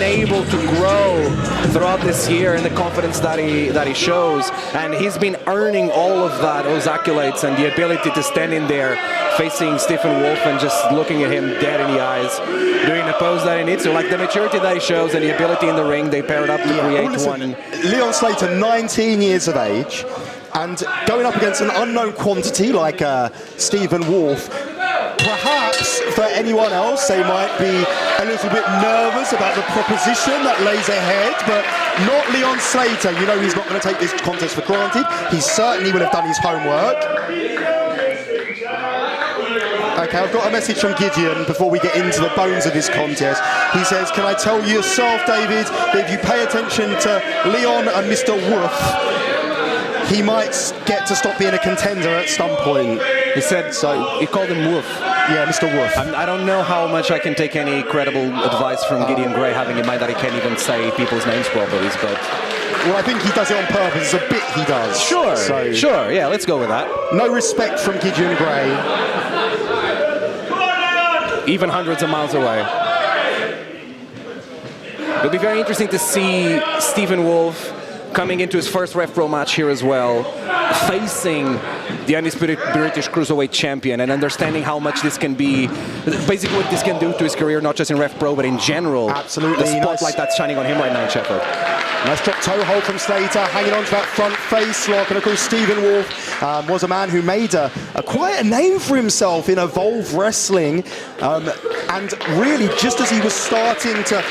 able to grow throughout this year and the confidence that he shows, and he's been earning all of that, those accolades, and the ability to stand in there facing Stephen Wolf and just looking at him dead in the eyes, doing the pose that he needs to, like the maturity that he shows and the ability in the ring. They paired up to create one. Leon Slater, 19 years of age, and going up against an unknown quantity like Stephen Wolf. Perhaps for anyone else, they might be a little bit nervous about the proposition that lays ahead, but not Leon Slater. You know he's not going to take this contest for granted. He certainly will have done his homework. Okay, I've got a message from Gideon before we get into the bones of this contest. He says, can I tell you yourself, David, that if you pay attention to Leon and Mr. Wolf, he might get to stop being a contender at some point. He said so. He called him Wolf. Yeah, Mr. Wolf. I don't know how much I can take any credible advice from Gideon Gray, having in mind that he can't even say people's names properly, but... Well, I think he does it on purpose. It's a bit he does. Sure, so, sure, yeah, let's go with that. No respect from Gideon Gray. Even hundreds of miles away. It'll be very interesting to see Stephen Wolf coming into his first Rev Pro match here as well, facing the undisputed British Cruiserweight Champion and understanding how much this can be, basically what this can do to his career, not just in Rev Pro, but in general. Absolutely. The spotlight that's shining on him right now in Sheffield. Nice drop toe hold from Slater, hanging on to that front face lock. And of course, Stephen Wolf was a man who made quite a name for himself in Evolve Wrestling. And really, just as he was starting to...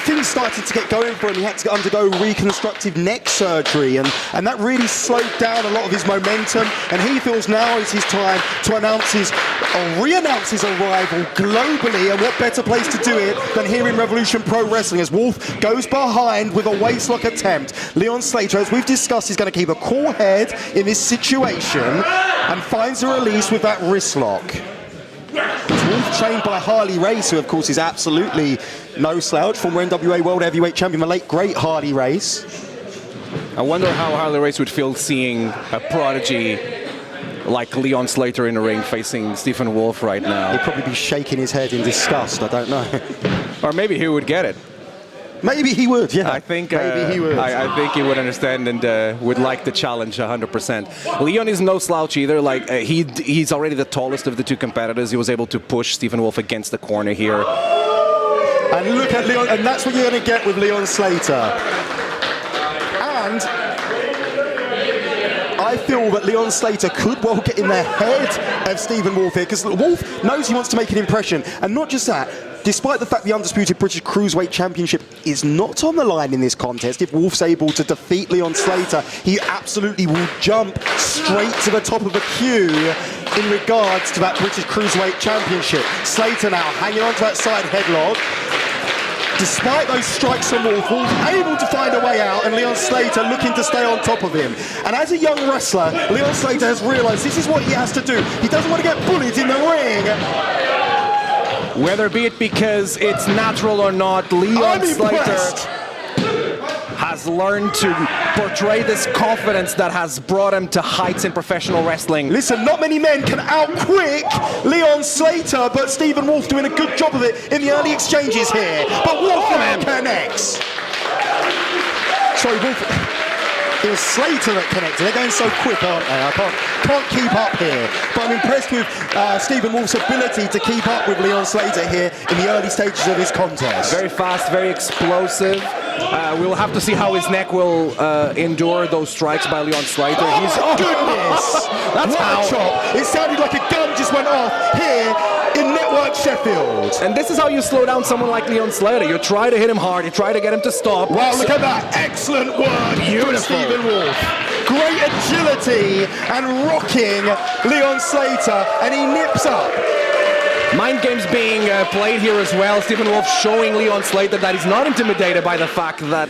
Things started to get going for him. He had to undergo reconstructive neck surgery, and that really slowed down a lot of his momentum. And he feels now is his time to re-announce his arrival globally. And what better place to do it than here in Revolution Pro Wrestling, as Wolf goes behind with a waistlock attempt. Leon Slater, as we've discussed, is going to keep a cool head in this situation and finds a release with that wrist lock. Wolf trained by Harley Race, who of course is absolutely no slouch, former NWA World Heavyweight Champion, the late great Harley Race. I wonder how Harley Race would feel seeing a prodigy like Leon Slater in the ring facing Stephen Wolf right now. He'd probably be shaking his head in disgust, I don't know. Or maybe he would get it. Maybe he would, yeah. I think maybe he would. I think he would understand and would like the challenge 100%. Leon is no slouch either. Like he's already the tallest of the two competitors. He was able to push Stephen Wolf against the corner here. And look at Leon, and that's what you're going to get with Leon Slater. And I feel that Leon Slater could well get in the head of Stephen Wolf here, because Wolf knows he wants to make an impression, and not just that. Despite the fact the undisputed British Cruiserweight Championship is not on the line in this contest, if Wolf's able to defeat Leon Slater, he absolutely will jump straight to the top of the queue in regards to that British Cruiserweight Championship. Slater now hanging on to that side headlock. Despite those strikes from Wolf, Wolf able to find a way out, and Leon Slater looking to stay on top of him. And as a young wrestler, Leon Slater has realised this is what he has to do. He doesn't want to get bullied in the ring. Whether be it because it's natural or not, Leon Slater has learned to portray this confidence that has brought him to heights in professional wrestling. Listen, not many men can out-quick Leon Slater, but Stephen Wolf doing a good job of it in the early exchanges here. But Wolf connects. Sorry, Wolf. It was Slater that connected. They're going so quick, aren't they? I can't keep up here. But I'm impressed with Stephen Wolf's ability to keep up with Leon Slater here in the early stages of his contest. Very fast, very explosive. We'll have to see how his neck will endure those strikes by Leon Slater. Goodness! That's how. Chop. It sounded like a gun just went off here in Network Sheffield. And this is how you slow down someone like Leon Slater. You try to hit him hard, you try to get him to stop. Wow, look at that. Excellent work. Beautiful. Stephen Wolf. Great agility and rocking Leon Slater, and he nips up. Mind games being played here as well. Stephen Wolf showing Leon Slater that he's not intimidated by the fact that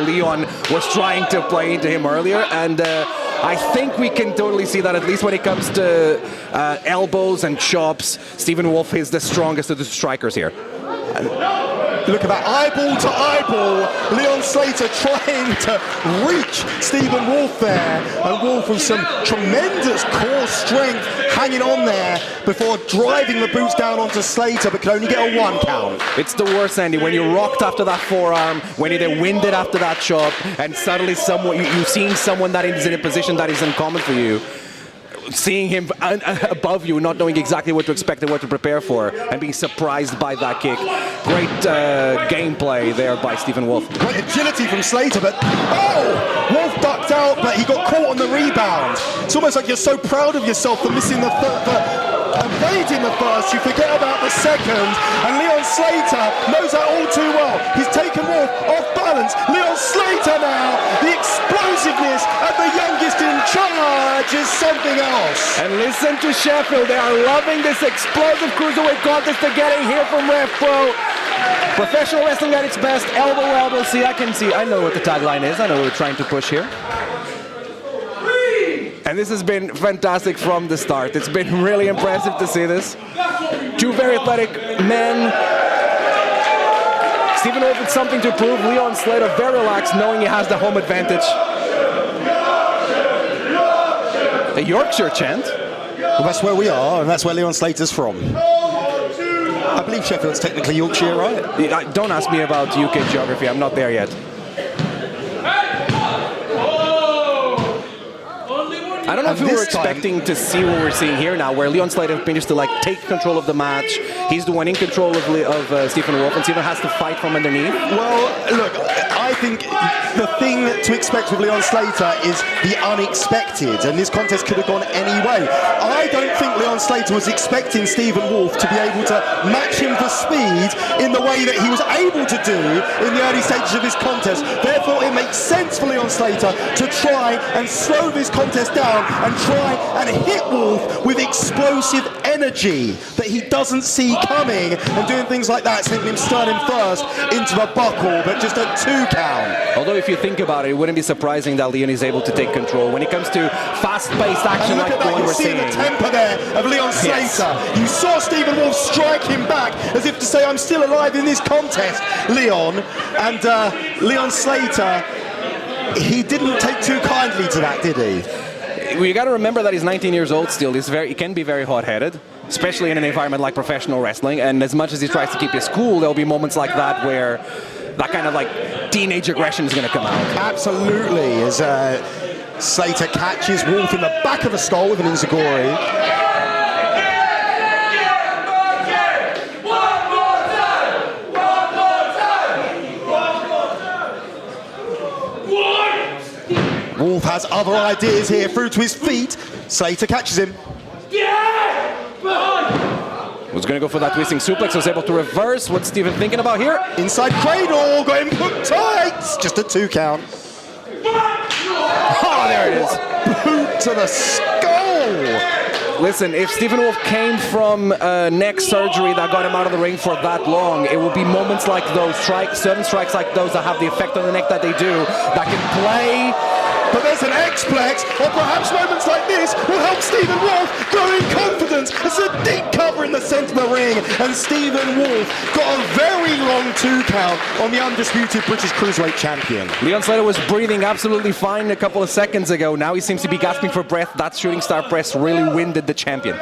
Leon was trying to play into him earlier. And I think we can totally see that, at least when it comes to elbows and chops, Stephen Wolf is the strongest of the strikers here. Look at that, eyeball to eyeball. Leon Slater trying to reach Stephen Wolf there. And Wolf with some tremendous core strength hanging on there before driving the boots down onto Slater, but could only get a 1 count. It's the worst, Andy, when you're rocked after that forearm, when you're winded after that chop, and suddenly you're seeing someone that is in a position that is uncommon for you. Seeing him above you, not knowing exactly what to expect and what to prepare for, and being surprised by that kick. Great gameplay there by Stephen Wolf. Great agility from Slater, but Wolf ducked out, but he got caught on the rebound. It's almost like you're so proud of yourself for missing the evading the first, you forget about the second, and Leon Slater knows that all too well. He's taken Wolf off balance. Leon Slater now, the explosiveness at the youngest in charge is something else. And listen to Sheffield, they are loving this explosive cruiserweight contest they're getting here from Rev Pro. Professional wrestling at its best, elbow, elbow. I know what the tagline is, I know what we're trying to push here. And this has been fantastic from the start. It's been really impressive to see this. Two very athletic men. Stephen Wolf with something to prove. Leon Slater very relaxed, knowing he has the home advantage. A Yorkshire chant. Well, that's where we are, and that's where Leon Slater's from. I believe Sheffield's technically Yorkshire, right? Don't ask me about UK geography. I'm not there yet. I don't know if we were expecting to see what we're seeing here now, where Leon Slater manages to take control of the match. He's the one in control of Stephen Wolf, and Stephen has to fight from underneath. Well, look, I think the thing to expect with Leon Slater is the unexpected, and this contest could have gone any way. I don't think Leon Slater was expecting Stephen Wolf to be able to match him for speed in the way that he was able to do in the early stages of this contest. Therefore, it makes sense for Leon Slater to try and slow this contest down and try and hit Wolf with explosive energy that he doesn't see coming, and doing things like that, sending him sternum first into the buckle, but just a 2 count. Although if you think about it, it wouldn't be surprising that Leon is able to take control when it comes to fast-paced action like the one we're seeing. You see the temper there of Leon Slater. Yes. You saw Stephen Wolf strike him back as if to say, I'm still alive in this contest, Leon. And Leon Slater, he didn't take too kindly to that, did he? You got to remember that he's 19 years old still. He can be very hot-headed, especially in an environment like professional wrestling. And as much as he tries to keep his cool, there'll be moments like that where that kind of teenage aggression is going to come out. Absolutely, as Slater catches Wolf in the back of the skull with an enziguri. Wolf has other ideas here, through to his feet. Slater catches him. Was going to go for that twisting suplex, was able to reverse. What's Stephen thinking about here? Inside cradle, got him put tight. Just a 2 count. Oh, there it is. Boot to the skull. Listen, if Stephen Wolf came from neck surgery that got him out of the ring for that long, it will be moments like those, certain strikes like those that have the effect on the neck that they do, that can play. But there's an X-Plex, or perhaps moments like this will help Stephen Wolf grow in confidence. It's a deep cover in the centre of the ring, and Stephen Wolf got a very long 2 count on the undisputed British Cruiserweight Champion. Leon Slater was breathing absolutely fine a couple of seconds ago. Now he seems to be gasping for breath. That shooting star press really winded the champion.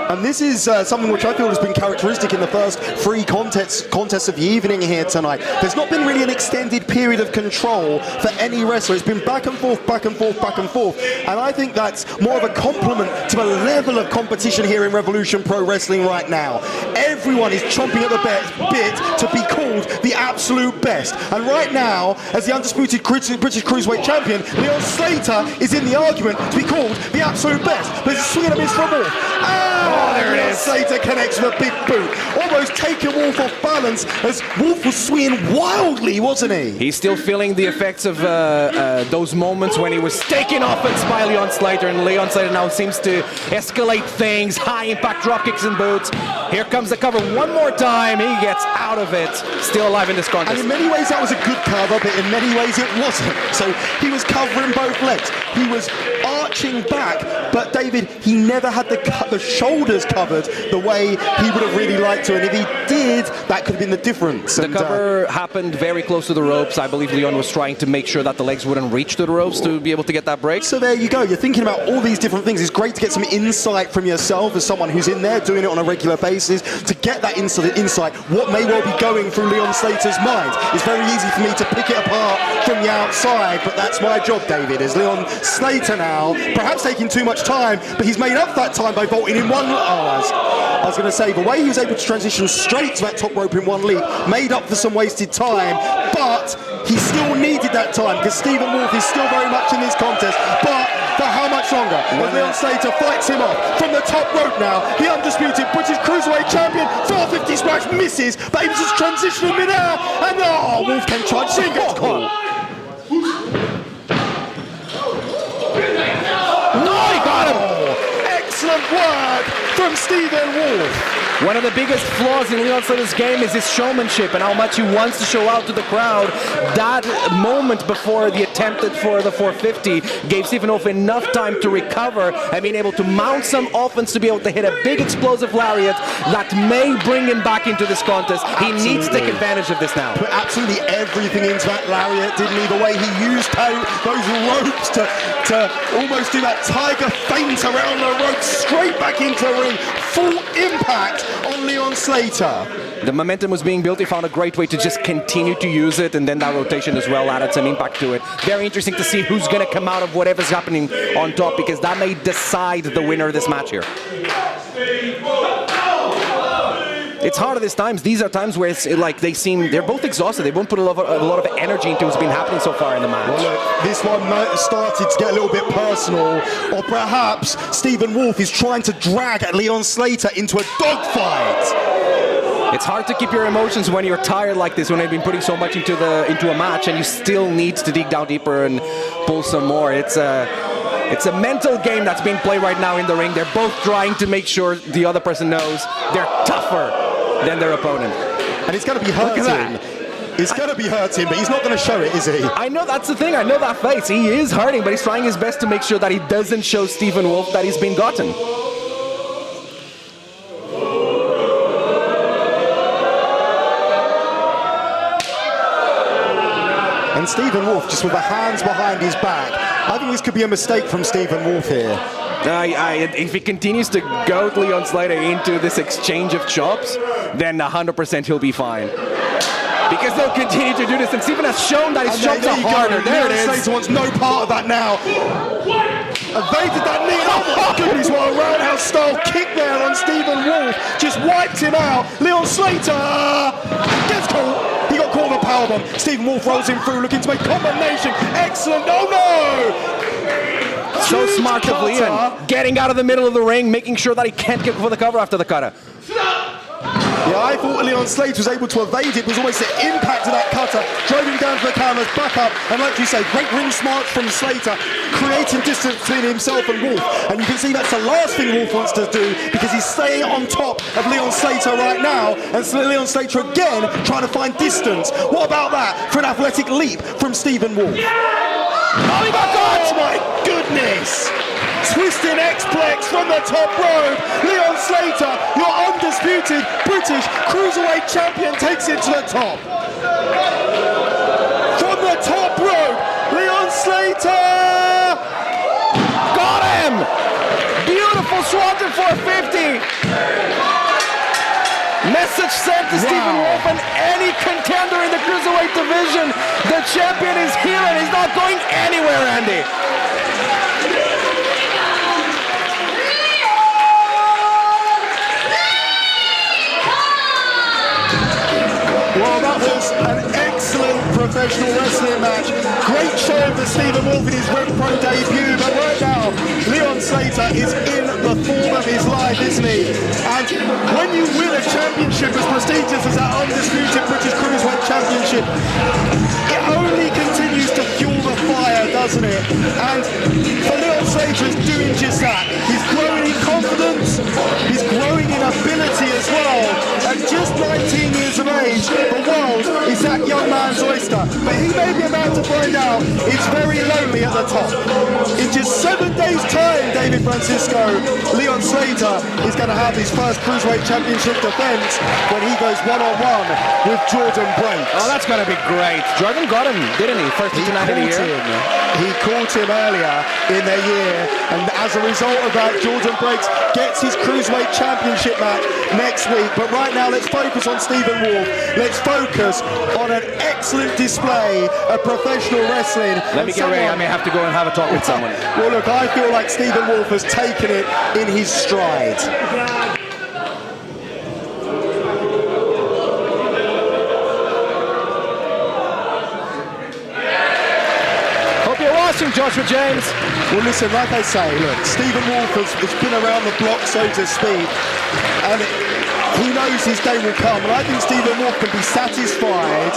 And this is something which I feel has been characteristic in the first 3 contests of the evening here tonight. There's not been really an extended period of control for any wrestler. It's been back and forth, back and forth, back and forth. And I think that's more of a compliment to the level of competition here in Revolution Pro Wrestling right now. Everyone is chomping at the bit to be called the absolute best. And right now, as the undisputed British Cruiserweight Champion, Leon Slater is in the argument to be called the absolute best. But it's a swing and a miss from Wolf. Oh, there it is. Slater connects with a big boot. Almost taking Wolf off balance as Wolf was swinging wildly, wasn't he? He's still feeling the effects of those moments when he was taken offense by Leon Slater, and Leon Slater now seems to escalate things. High impact drop kicks and boots. Here comes the cover one more time. He gets out of it. Still alive in this contest. And in many ways that was a good cover, but in many ways it wasn't. So he was covering both legs. He was arching back, but David, he never had the shoulder shoulders covered the way he would have really liked to, and if he did, that could have been the difference. The cover happened very close to the ropes. I believe Leon was trying to make sure that the legs wouldn't reach to the ropes to be able to get that break. So there you go. You're thinking about all these different things. It's great to get some insight from yourself as someone who's in there doing it on a regular basis, to get that insight, what may well be going through Leon Slater's mind. It's very easy for me to pick it apart from the outside, but that's my job, David, is Leon Slater now, perhaps taking too much time, but he's made up that time by vaulting in one... I was going to say, the way he was able to transition straight to that top rope in one leap made up for some wasted time, but he still needed that time because Stephen Wolf is still very much in this contest, but for how much longer? As Leon Slater fights him off from the top rope now, the undisputed British Cruiserweight Champion, 450 smash misses, but he was just transitioning midair, and Wolf can charge, Singh gets caught. No, he got him! Excellent work from Stephen Wolf. One of the biggest flaws in Leon Slater's game is his showmanship and how much he wants to show out to the crowd. That moment before the attempt for the 450 gave Stephen Wolf enough time to recover and being able to mount some offense to be able to hit a big explosive lariat that may bring him back into this contest. He needs to take advantage of this now. Put absolutely everything into that lariat, didn't he? The way he used those ropes to almost do that tiger feint around the ropes, straight back into the ring. Full impact on Leon Slater. The momentum was being built. He found a great way to just continue to use it, and then that rotation as well added some impact to it. Very interesting to see who's going to come out of whatever's happening on top, because that may decide the winner of this match here. It's hard at these times. These are times where it's like they're both exhausted. They won't put a lot of energy into what's been happening so far in the match. Well, look, this one started to get a little bit personal, or perhaps Stephen Wolf is trying to drag Leon Slater into a dogfight. It's hard to keep your emotions when you're tired like this, when you've been putting so much into a match, and you still need to dig down deeper and pull some more. It's a mental game that's being played right now in the ring. They're both trying to make sure the other person knows they're tougher than their opponent. And it's going to be hurting. It's going to be hurting, but he's not going to show it, is he? I know, that's the thing. I know that face. He is hurting, but he's trying his best to make sure that he doesn't show Stephen Wolf that he's been gotten. And Stephen Wolf just with the hands behind his back. I think this could be a mistake from Stephen Wolf here. If he continues to goad Leon Slater into this exchange of chops, then 100% he'll be fine. Because they'll continue to do this, and Stephen has shown that his chops are harder. There it is. Leon Slater wants no part of that now. Evaded that knee. Oh my goodness, what a roundhouse style kick there on Stephen Wolf. Just wiped him out. Leon Slater gets caught. He got caught with a powerbomb. Stephen Wolf rolls him through, looking to make combination. Excellent. Oh no! So smart of Leon, getting out of the middle of the ring, making sure that he can't get for the cover after the cutter. Yeah, I thought Leon Slater was able to evade it. It was almost the impact of that cutter, drove him down to the canvas, back up, and like you say, great ring smarts from Slater, creating distance between himself and Wolf. And you can see that's the last thing Wolf wants to do, because he's staying on top of Leon Slater right now, and so Leon Slater again trying to find distance. What about that for an athletic leap from Stephen Wolf? Oh, he got caught! Oh my goodness! Twisting X-Plex from the top rope. Leon Slater, your undisputed British Cruiserweight Champion, takes it to the top. From the top rope, Leon Slater! Got him! Beautiful Swanton 450! Message sent to Stephen Wolf and any contender in the Cruiserweight division. The champion is here and he's not going anywhere, Andy. Well, that was an excellent professional wrestling match. Great show for Stephen Wolf in his Rev Pro debut, but right now, Leon Slater is in the form of his life, isn't he? And when you win a championship as prestigious as that undisputed British Cruiserweight Championship, it only continues to fuel the fire, doesn't it? And for Leon Slater is doing just that. He's growing in confidence, he's growing in ability as well. At just 19 years of age, the world is exact young man's oyster, but he may be about to find out it's very lonely at the top. In just 7 days' time, David Francisco, Leon Slater is going to have his first Cruiserweight Championship defense when he goes one-on-one with Jordan Breaks. Oh, that's going to be great. Jordan got him, didn't he? First to tonight of the year. He caught him earlier in their year, and as a result of that, Jordan Breaks gets his Cruiserweight Championship match next week. But right now, let's focus on Stephen Wolf. Let's focus on an excellent display of professional wrestling. Let me get ready. I may have to go and have a talk with someone. Well, look, I feel like Stephen Wolf has taken it in his stride. Joshua James. Well, listen, like I say, look, Stephen Wolf has been around the block, so to speak, and he knows his day will come. And I think Stephen Wolf can be satisfied